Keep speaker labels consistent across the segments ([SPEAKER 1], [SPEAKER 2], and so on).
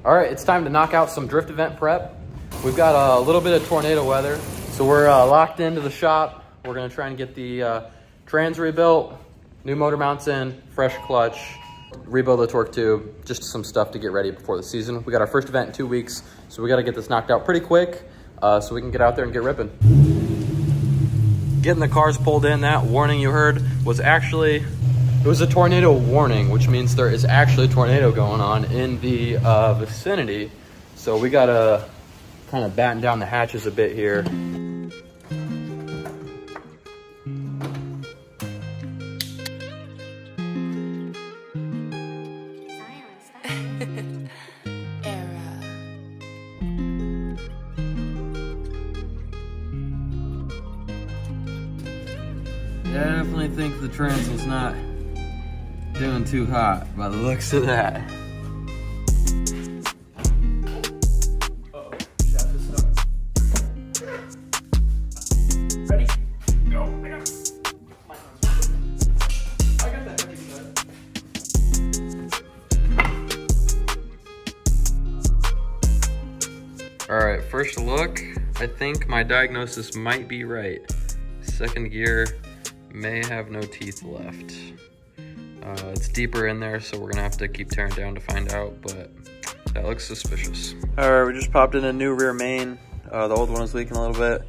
[SPEAKER 1] All right, it's time to knock out some drift event prep. We've got a little bit of tornado weather, so we're locked into the shop. We're gonna try and get the trans rebuilt, new motor mounts in, fresh clutch, rebuild the torque tube, just some stuff to get ready before the season. We got our first event in 2 weeks, so we gotta get this knocked out pretty quick so we can get out there and get ripping. Getting the cars pulled in, that warning you heard was actually, it was a tornado warning, which means there is actually a tornado going on in the vicinity. So we gotta kind of batten down the hatches a bit here. Definitely think the trans was not doing too hot by the looks of that.
[SPEAKER 2] Uh-oh, shaft is stuck. Ready? Go. I got it. I got that heavy set.
[SPEAKER 1] All right, first look, I think my diagnosis might be right. Second gear may have no teeth left. It's deeper in there, so we're gonna have to keep tearing down to find out, but that looks suspicious. All right, we just popped in a new rear main. The old one was leaking a little bit,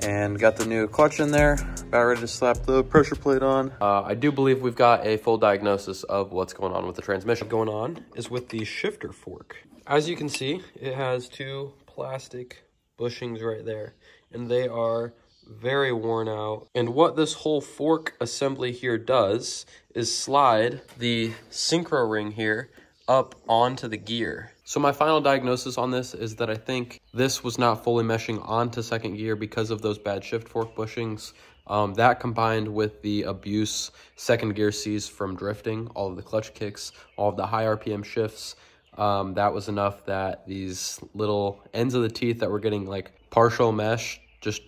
[SPEAKER 1] and got the new clutch in there. About ready to slap the pressure plate on. I do believe we've got a full diagnosis of what's going on with the transmission. Going on is with the shifter fork. As you can see, it has two plastic bushings right there, and they are very worn out. And what this whole fork assembly here does is slide the synchro ring here up onto the gear. So my final diagnosis on this is that I think this was not fully meshing onto second gear because of those bad shift fork bushings. That combined with the abuse second gear sees from drifting, all of the clutch kicks, all of the high RPM shifts, that was enough that these little ends of the teeth that were getting like partial mesh just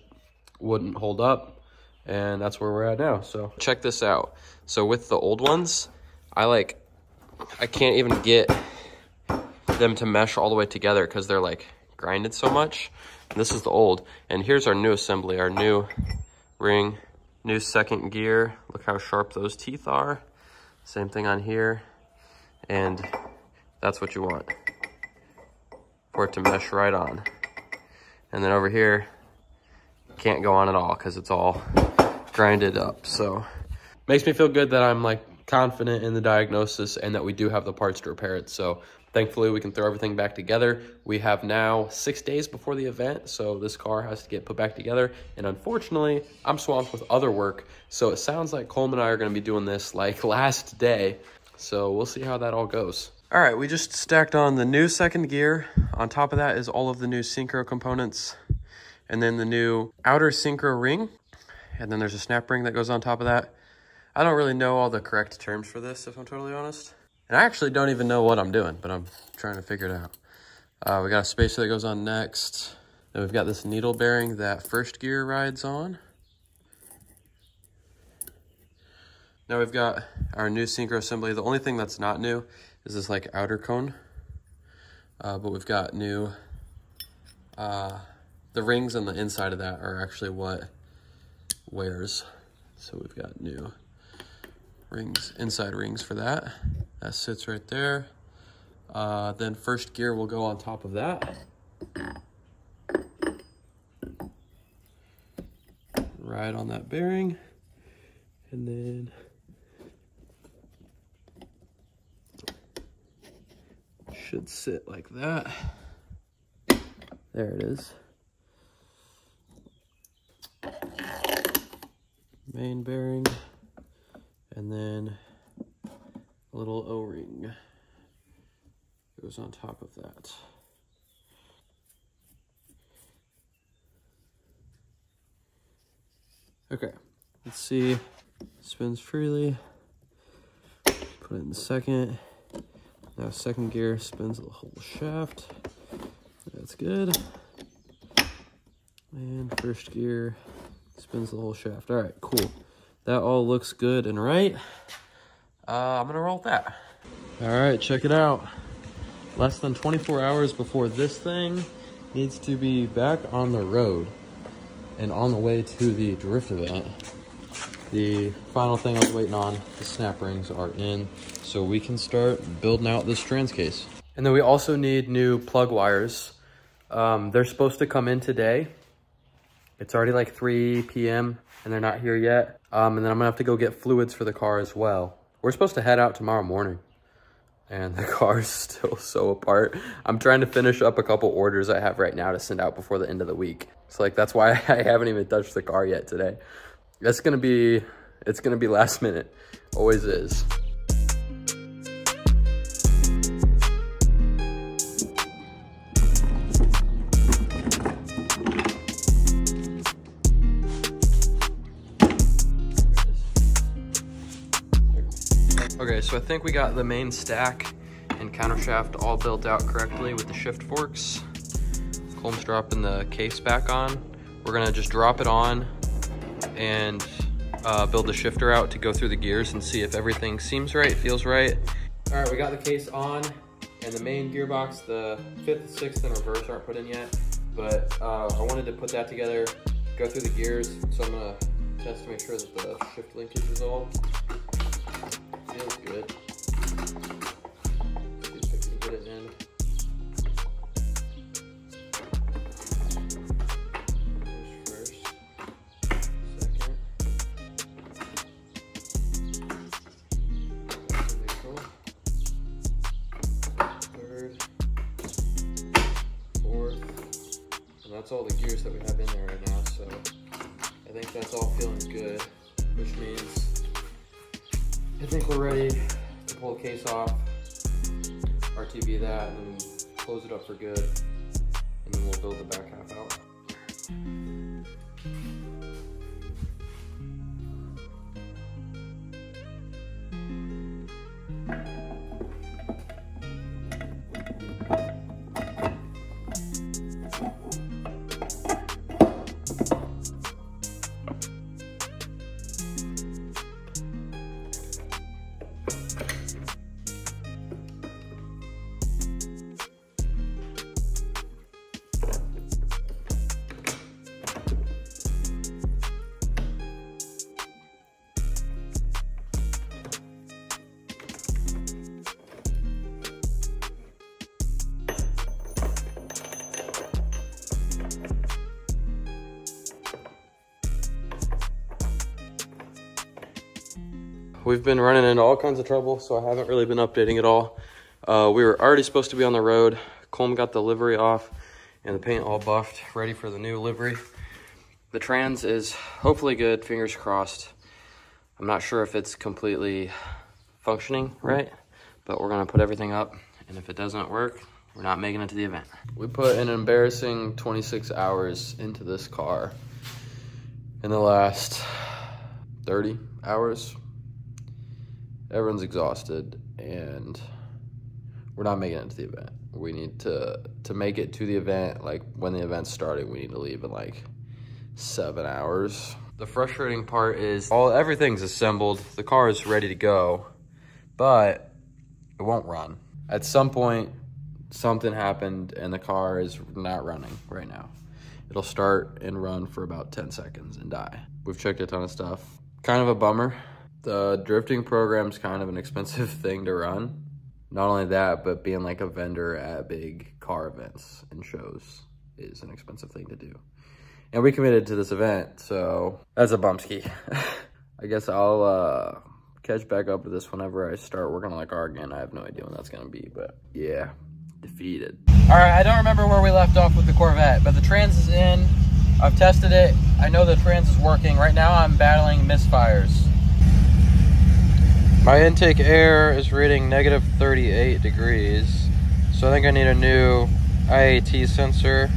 [SPEAKER 1] wouldn't hold up, and that's where we're at now. So check this out. So with the old ones, I can't even get them to mesh all the way together because they're like grinded so much. And this is the old, and here's our new assembly, our new ring, new second gear. Look how sharp those teeth are. Same thing on here, and that's what you want for it to mesh right on. And then over here, can't go on at all because it's all grinded up. So makes me feel good that I'm like confident in the diagnosis and that we do have the parts to repair it. So thankfully we can throw everything back together. We have now 6 days before the event, so this car has to get put back together, and unfortunately I'm swamped with other work, so it sounds like Coleman and I are going to be doing this like last day, so we'll see how that all goes. All right, we just stacked on the new second gear. On top of that is all of the new synchro components, and then the new outer synchro ring, and then there's a snap ring that goes on top of that. I don't really know all the correct terms for this, if I'm totally honest. And I actually don't even know what I'm doing, but I'm trying to figure it out. We got a spacer that goes on next. Then we've got this needle bearing that first gear rides on. Now we've got our new synchro assembly. The only thing that's not new is this like outer cone. But we've got new, the rings on the inside of that are actually what wears. So we've got new rings, inside rings for that. That sits right there. Then first gear will go on top of that. Right on that bearing. And then should sit like that. There it is. Main bearing, and then a little O-ring goes on top of that. Okay, let's see. Spins freely. Put it in second. Now second gear spins the whole shaft. That's good. And first gear spins the whole shaft. All right, cool. That all looks good and right. I'm gonna roll with that. All right, check it out. less than 24 hours before this thing needs to be back on the road and on the way to the drift event. The final thing I was waiting on, the snap rings are in, so we can start building out this trans case. And then we also need new plug wires. They're supposed to come in today. It's already like 3 p.m. and they're not here yet. And then I'm gonna have to go get fluids for the car as well. We're supposed to head out tomorrow morning and the car is still so apart. I'm trying to finish up a couple orders I have right now to send out before the end of the week. So like, that's why I haven't even touched the car yet today. It's gonna be last minute, always is. Okay, so I think we got the main stack and countershaft all built out correctly with the shift forks. Colm's dropping the case back on. We're gonna just drop it on and build the shifter out to go through the gears and see if everything seems right, feels right. All right, we got the case on and the main gearbox, the 5th, 6th, and reverse aren't put in yet, but I wanted to put that together, go through the gears, so I'm gonna test to make sure that the shift linkage is all. Feels good. See if I can get it in. First, second. Neutral. Third. Fourth. And that's all the gears that we have in there right now, so I think that's all feeling good, which means I think we're ready to pull the case off, RTV that, and then close it up for good, and then we'll build the back half out. We've been running into all kinds of trouble, so I haven't really been updating at all. We were already supposed to be on the road. Colm got the livery off and the paint all buffed, ready for the new livery. The trans is hopefully good, fingers crossed. I'm not sure if it's completely functioning right, but we're gonna put everything up, and if it doesn't work, we're not making it to the event. We put an embarrassing 26 hours into this car in the last 30 hours. Everyone's exhausted and we're not making it to the event. We need to make it to the event, like when the event's starting, we need to leave in like 7 hours. The frustrating part is everything's assembled, the car is ready to go, but it won't run. At some point, something happened and the car is not running right now. It'll start and run for about 10 seconds and die. We've checked a ton of stuff. Kind of a bummer. The drifting program's kind of an expensive thing to run. Not only that, but being like a vendor at big car events and shows is an expensive thing to do. And we committed to this event, so that's a bumski. I guess I'll catch back up to this whenever I start working on the car again. I have no idea when that's gonna be, but yeah, defeated. All right, I don't remember where we left off with the Corvette, but the trans is in. I've tested it. I know the trans is working. Right now I'm battling misfires. My intake air is reading negative 38 degrees, so I think I need a new IAT sensor.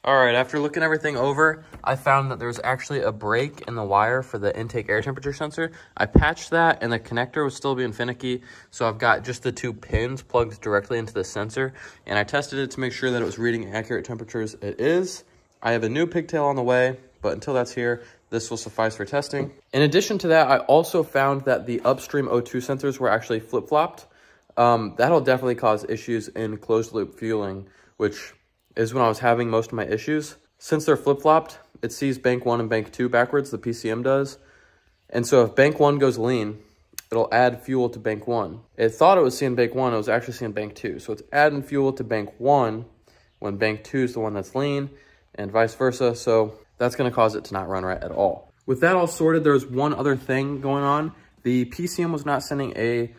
[SPEAKER 1] All right, after looking everything over, I found that there's actually a break in the wire for the intake air temperature sensor. I patched that and the connector was still being finicky, so I've got just the 2 pins plugged directly into the sensor, and I tested it to make sure that it was reading accurate temperatures. It is. I have a new pigtail on the way, but until that's here, this will suffice for testing. In addition to that, I also found that the upstream O2 sensors were actually flip-flopped. that'll definitely cause issues in closed loop fueling, which is when I was having most of my issues. Since they're flip-flopped, it sees bank 1 and bank 2 backwards, the PCM does. And so if bank 1 goes lean, it'll add fuel to bank 1. It thought it was seeing bank 1, it was actually seeing bank 2. So it's adding fuel to bank 1 when bank 2 is the one that's lean, and vice versa. So that's gonna cause it to not run right at all. With that all sorted, there's one other thing going on. The PCM was not sending a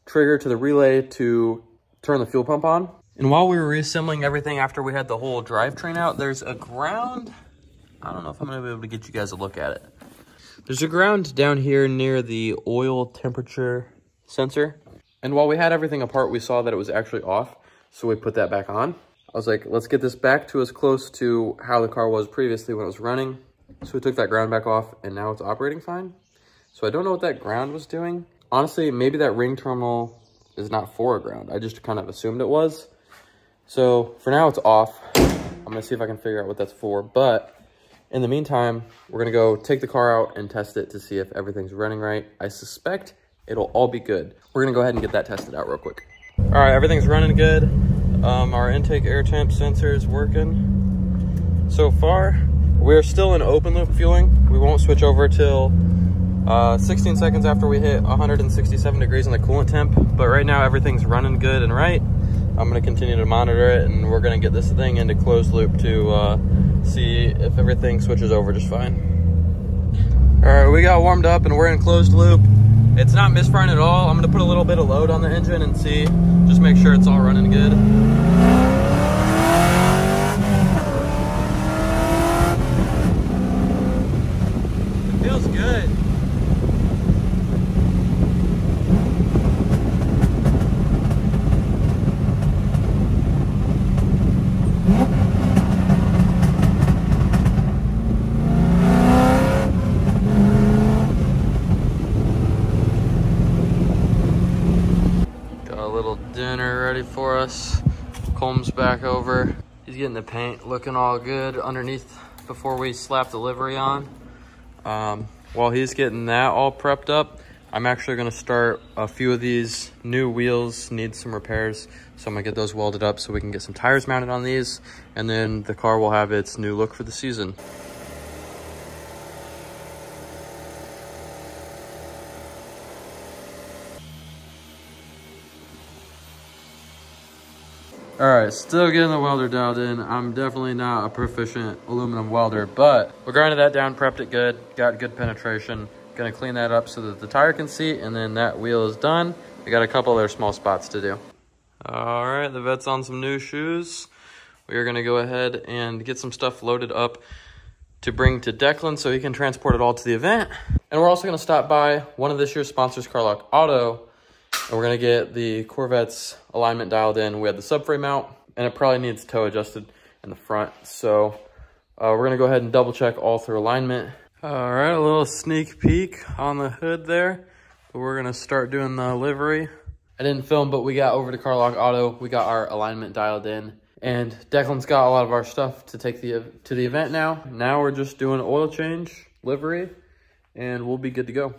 [SPEAKER 1] trigger to the relay to turn the fuel pump on. And while we were reassembling everything after we had the whole drivetrain out, there's a ground. I don't know if I'm gonna be able to get you guys a look at it. There's a ground down here near the oil temperature sensor. And while we had everything apart, we saw that it was actually off. So we put that back on. I was like, let's get this back to as close to how the car was previously when it was running. So we took that ground back off and now it's operating fine. So I don't know what that ground was doing. Honestly, maybe that ring terminal is not for a ground. I just kind of assumed it was. So for now it's off. I'm gonna see if I can figure out what that's for. But in the meantime, we're gonna go take the car out and test it to see if everything's running right. I suspect it'll all be good. We're gonna go ahead and get that tested out real quick. All right, everything's running good. Our intake air temp sensor is working so far. We're still in open loop fueling. We won't switch over till 16 seconds after we hit 167 degrees on the coolant temp. But right now everything's running good and right. I'm gonna continue to monitor it and we're gonna get this thing into closed loop to see if everything switches over just fine. All right, we got warmed up and we're in closed loop. It's not misfiring at all. I'm gonna put a little bit of load on the engine and see, just make sure it's all running good. It feels good. Dinner ready for us. Combs back over. He's getting the paint looking all good underneath before we slap the livery on. While he's getting that all prepped up, I'm actually gonna start a few of these new wheels, need some repairs. So I'm gonna get those welded up so we can get some tires mounted on these, and then the car will have its new look for the season. All right, still getting the welder dialed in. I'm definitely not a proficient aluminum welder, but we grinded that down, prepped it good, got good penetration. Gonna clean that up so that the tire can seat, and then that wheel is done. We got a couple other small spots to do. All right, the vet's on some new shoes. We are gonna go ahead and get some stuff loaded up to bring to Declan so he can transport it all to the event. And we're also gonna stop by one of this year's sponsors, Carlock Auto, and we're gonna get the Corvette's alignment dialed in. We had the subframe out, and it probably needs toe adjusted in the front. So we're gonna go ahead and double check all through alignment. All right, a little sneak peek on the hood there. But we're gonna start doing the livery. I didn't film, but we got over to Carlock Auto. We got our alignment dialed in, and Declan's got a lot of our stuff to take to the event now. Now we're just doing oil change, livery, and we'll be good to go.